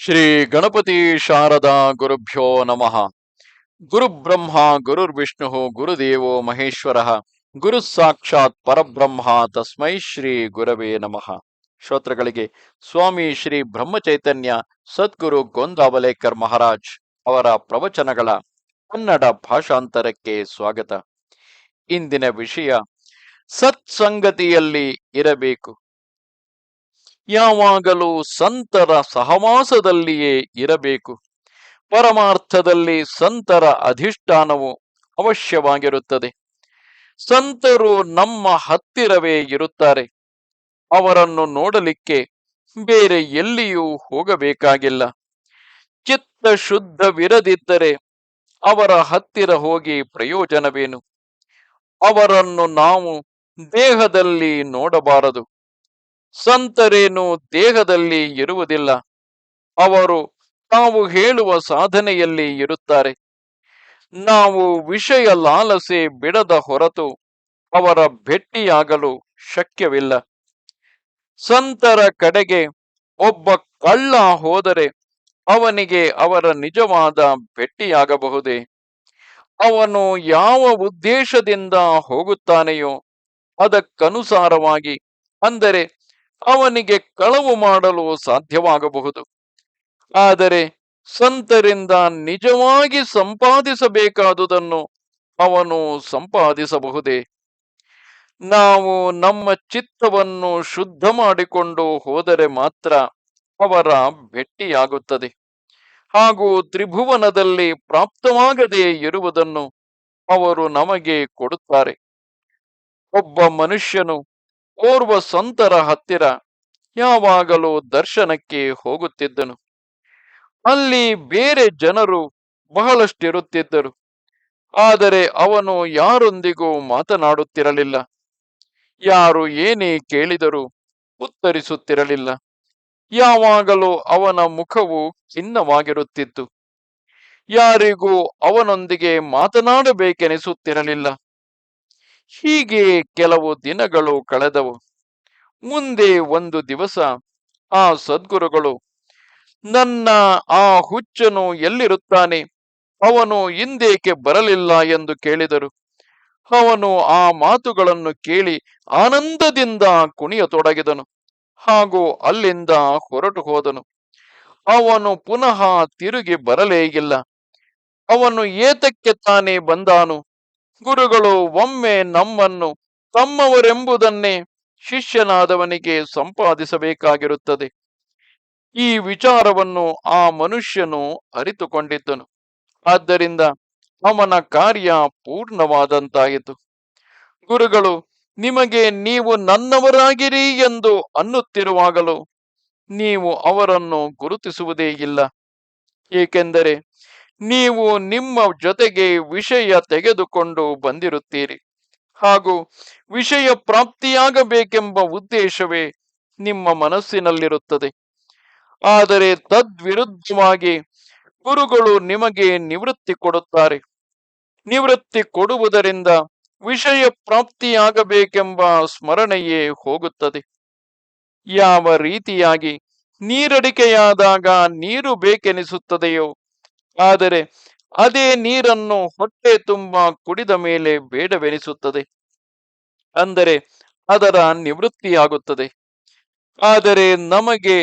ಶ್ರೀ ಗಣಪತಿ ಶಾರದಾ ಗುರುಭ್ಯೋ ನಮಃ. ಗುರುಬ್ರಹ್ಮ ಗುರುರ್ವಿಷ್ಣು ಗುರುದೇವೋ ಮಹೇಶ್ವರ ಗುರು ಸಾಕ್ಷಾತ್ ಪರಬ್ರಹ್ಮ ತಸ್ಮೈ ಶ್ರೀ ಗುರವೇ ನಮಃ. ಶ್ರೋತೃಗಳಿಗೆ ಸ್ವಾಮಿ ಶ್ರೀ ಬ್ರಹ್ಮಚೈತನ್ಯ ಸದ್ಗುರು ಗೋಂದಾವಲೇಕರ್ ಮಹಾರಾಜ್ ಅವರ ಪ್ರವಚನಗಳ ಕನ್ನಡ ಭಾಷಾಂತರಕ್ಕೆ ಸ್ವಾಗತ. ಇಂದಿನ ವಿಷಯ ಸತ್ಸಂಗತಿಯಲ್ಲಿ ಇರಬೇಕು. ಯಾವಾಗಲೂ ಸಂತರ ಸಹವಾಸದಲ್ಲಿಯೇ ಇರಬೇಕು. ಪರಮಾರ್ಥದಲ್ಲಿ ಸಂತರ ಅಧಿಷ್ಠಾನವು ಅವಶ್ಯವಾಗಿರುತ್ತದೆ. ಸಂತರು ನಮ್ಮ ಹತ್ತಿರವೇ ಇರುತ್ತಾರೆ. ಅವರನ್ನು ನೋಡಲಿಕ್ಕೆ ಬೇರೆ ಎಲ್ಲಿಯೂ ಹೋಗಬೇಕಾಗಿಲ್ಲ. ಚಿತ್ತ ಶುದ್ಧವಿರದಿದ್ದರೆ ಅವರ ಹತ್ತಿರ ಹೋಗಿ ಪ್ರಯೋಜನವೇನು? ಅವರನ್ನು ನಾವು ದೇಹದಲ್ಲಿ ನೋಡಬಾರದು. ಸಂತರೇನು ದೇಹದಲ್ಲಿ ಇರುವುದಿಲ್ಲ. ಅವರು ತಾವು ಹೇಳುವ ಸಾಧನೆಯಲ್ಲಿ ಇರುತ್ತಾರೆ. ನಾವು ವಿಷಯ ಲಾಲಸೆ ಬಿಡದ ಹೊರತು ಅವರ ಭೆಟ್ಟಿಯಾಗಲು ಶಕ್ಯವಿಲ್ಲ. ಸಂತರ ಕಡೆಗೆ ಒಬ್ಬ ಕಳ್ಳ ಹೋದರೆ ಅವನಿಗೆ ಅವರ ನಿಜವಾದ ಭೆಟ್ಟಿಯಾಗಬಹುದೇ? ಅವನು ಯಾವ ಉದ್ದೇಶದಿಂದ ಹೋಗುತ್ತಾನೆಯೋ ಅದಕ್ಕನುಸಾರವಾಗಿ, ಅಂದರೆ ಅವನಿಗೆ ಕಳವು ಮಾಡಲು ಸಾಧ್ಯವಾಗಬಹುದು. ಆದರೆ ಸಂತರಿಂದ ನಿಜವಾಗಿ ಸಂಪಾದಿಸಬೇಕಾದುದನ್ನು ಅವನು ಸಂಪಾದಿಸಬಹುದೇ? ನಾವು ನಮ್ಮ ಚಿತ್ತವನ್ನು ಶುದ್ಧ ಮಾಡಿಕೊಂಡು ಹೋದರೆ ಮಾತ್ರ ಅವರ ಭೆಟ್ಟಿಯಾಗುತ್ತದೆ. ಹಾಗೂ ತ್ರಿಭುವನದಲ್ಲಿ ಪ್ರಾಪ್ತವಾಗದೇ ಇರುವುದನ್ನು ಅವರು ನಮಗೆ ಕೊಡುತ್ತಾರೆ. ಒಬ್ಬ ಮನುಷ್ಯನು ಓರ್ವ ಸಂತರ ಹತ್ತಿರ ಯಾವಾಗಲೂ ದರ್ಶನಕ್ಕೆ ಹೋಗುತ್ತಿದ್ದನು. ಅಲ್ಲಿ ಬೇರೆ ಜನರು ಬಹಳಷ್ಟಿರುತ್ತಿದ್ದರು. ಆದರೆ ಅವನು ಯಾರೊಂದಿಗೂ ಮಾತನಾಡುತ್ತಿರಲಿಲ್ಲ. ಯಾರು ಏನೇ ಕೇಳಿದರೂ ಉತ್ತರಿಸುತ್ತಿರಲಿಲ್ಲ. ಯಾವಾಗಲೂ ಅವನ ಮುಖವು ಖಿನ್ನವಾಗಿರುತ್ತಿತ್ತು. ಯಾರಿಗೂ ಅವನೊಂದಿಗೆ ಮಾತನಾಡಬೇಕೆನಿಸುತ್ತಿರಲಿಲ್ಲ. ಹೀಗೆ ಕೆಲವು ದಿನಗಳು ಕಳೆದವು. ಮುಂದೆ ಒಂದು ದಿವಸ ಆ ಸದ್ಗುರುಗಳು, ನನ್ನ ಆ ಹುಚ್ಚನು ಎಲ್ಲಿರುತ್ತಾನೆ? ಅವನು ಇಂದೇಕೆ ಬರಲಿಲ್ಲ ಎಂದು ಕೇಳಿದರು. ಅವನು ಆ ಮಾತುಗಳನ್ನು ಕೇಳಿ ಆನಂದದಿಂದ ಕುಣಿಯತೊಡಗಿದನು. ಹಾಗೂ ಅಲ್ಲಿಂದ ಹೊರಟು ಹೋದನು. ಅವನು ಪುನಃ ತಿರುಗಿ ಬರಲೇ ಇಲ್ಲ. ಅವನು ಏತಕ್ಕೆ ತಾನೇ ಬಂದಾನು? ಗುರುಗಳು ಒಮ್ಮೆ ನಮ್ಮನ್ನು ತಮ್ಮವರೆಂಬುದನ್ನೇ ಶಿಷ್ಯನಾದವನಿಗೆ ಸಂಪಾದಿಸಬೇಕಾಗಿರುತ್ತದೆ. ಈ ವಿಚಾರವನ್ನು ಆ ಮನುಷ್ಯನು ಅರಿತುಕೊಂಡಿದ್ದನು. ಆದ್ದರಿಂದ ಅವನ ಕಾರ್ಯ ಪೂರ್ಣವಾದಂತಾಯಿತು. ಗುರುಗಳು ನಿಮಗೆ ನೀವು ನನ್ನವರಾಗಿರಿ ಎಂದು ಅನ್ನುತ್ತಿರುವಾಗಲೂ ನೀವು ಅವರನ್ನು ಗುರುತಿಸುವುದೇ ಇಲ್ಲ. ಏಕೆಂದರೆ ನೀವು ನಿಮ್ಮ ಜೊತೆಗೆ ವಿಷಯ ತೆಗೆದುಕೊಂಡು ಬಂದಿರುತ್ತೀರಿ. ಹಾಗೂ ವಿಷಯ ಪ್ರಾಪ್ತಿಯಾಗಬೇಕೆಂಬ ಉದ್ದೇಶವೇ ನಿಮ್ಮ ಮನಸ್ಸಿನಲ್ಲಿರುತ್ತದೆ. ಆದರೆ ತದ್ವಿರುದ್ಧವಾಗಿ ಗುರುಗಳು ನಿಮಗೆ ನಿವೃತ್ತಿ ಕೊಡುತ್ತಾರೆ. ನಿವೃತ್ತಿ ಕೊಡುವುದರಿಂದ ವಿಷಯ ಪ್ರಾಪ್ತಿಯಾಗಬೇಕೆಂಬ ಸ್ಮರಣೆಯೇ ಹೋಗುತ್ತದೆ. ಯಾವ ರೀತಿಯಾಗಿ ನೀರಡಿಕೆಯಾದಾಗ ನೀರು ಬೇಕೆನಿಸುತ್ತದೆಯೋ, ಆದರೆ ಅದೇ ನೀರನ್ನು ಹೊಟ್ಟೆ ತುಂಬ ಕುಡಿದ ಮೇಲೆ ಬೇಡವೆನಿಸುತ್ತದೆ. ಅಂದರೆ ಅದರ ನಿವೃತ್ತಿಯಾಗುತ್ತದೆ. ಆದರೆ ನಮಗೆ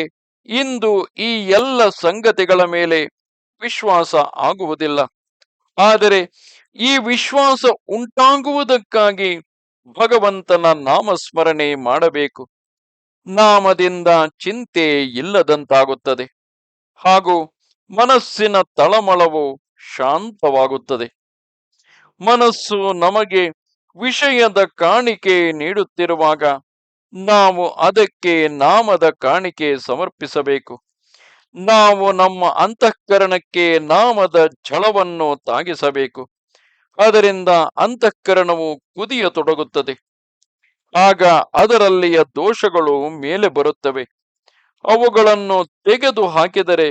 ಇಂದು ಈ ಎಲ್ಲ ಸಂಗತಿಗಳ ಮೇಲೆ ವಿಶ್ವಾಸ ಆಗುವುದಿಲ್ಲ. ಆದರೆ ಈ ವಿಶ್ವಾಸ ಉಂಟಾಗುವುದಕ್ಕಾಗಿ ಭಗವಂತನ ನಾಮಸ್ಮರಣೆ ಮಾಡಬೇಕು. ನಾಮದಿಂದ ಚಿಂತೆ ಇಲ್ಲದಂತಾಗುತ್ತದೆ. ಹಾಗೂ ಮನಸ್ಸಿನ ತಳಮಳವು ಶಾಂತವಾಗುತ್ತದೆ. ಮನಸ್ಸು ನಮಗೆ ವಿಷಯದ ಕಾಣಿಕೆ ನೀಡುತ್ತಿರುವಾಗ ನಾವು ಅದಕ್ಕೆ ನಾಮದ ಕಾಣಿಕೆ ಸಮರ್ಪಿಸಬೇಕು. ನಾವು ನಮ್ಮ ಅಂತಃಕರಣಕ್ಕೆ ನಾಮದ ಝಳವನ್ನು ತಾಗಿಸಬೇಕು. ಅದರಿಂದ ಅಂತಃಕರಣವು ಕುದಿಯತೊಡಗುತ್ತದೆ. ಆಗ ಅದರಲ್ಲಿಯ ದೋಷಗಳು ಮೇಲೆ ಬರುತ್ತವೆ. ಅವುಗಳನ್ನು ತೆಗೆದು ಹಾಕಿದರೆ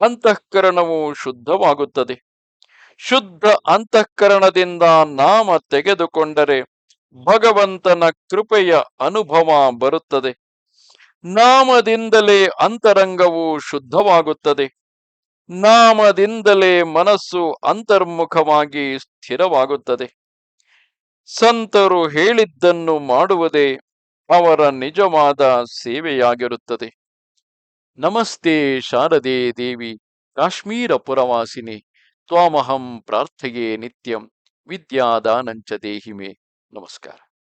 ಅಂತಃಕರಣವು ಶುದ್ಧವಾಗುತ್ತದೆ. ಶುದ್ಧ ಅಂತಃಕರಣದಿಂದ ನಾಮ ತೆಗೆದುಕೊಂಡರೆ ಭಗವಂತನ ಕೃಪೆಯ ಅನುಭವ ಬರುತ್ತದೆ. ನಾಮದಿಂದಲೇ ಅಂತರಂಗವು ಶುದ್ಧವಾಗುತ್ತದೆ. ನಾಮದಿಂದಲೇ ಮನಸ್ಸು ಅಂತರ್ಮುಖವಾಗಿ ಸ್ಥಿರವಾಗುತ್ತದೆ. ಸಂತರು ಹೇಳಿದ್ದನ್ನು ಮಾಡುವುದೇ ಅವರ ನಿಜವಾದ ಸೇವೆಯಾಗಿರುತ್ತದೆ. ನಮಸ್ತೆ ಶಾರದೆ ದೇವಿ, ಕಾಶ್ಮೀರ ಪುರವಾಸಿನಿ. ತ್ವಾಮಹಂ ಪ್ರಾರ್ಥೆಯೇ ನಿತ್ಯಂ, ವಿದ್ಯಾದಾನಂಚ ದೇಹಿಮೆ. ನಮಸ್ಕಾರ.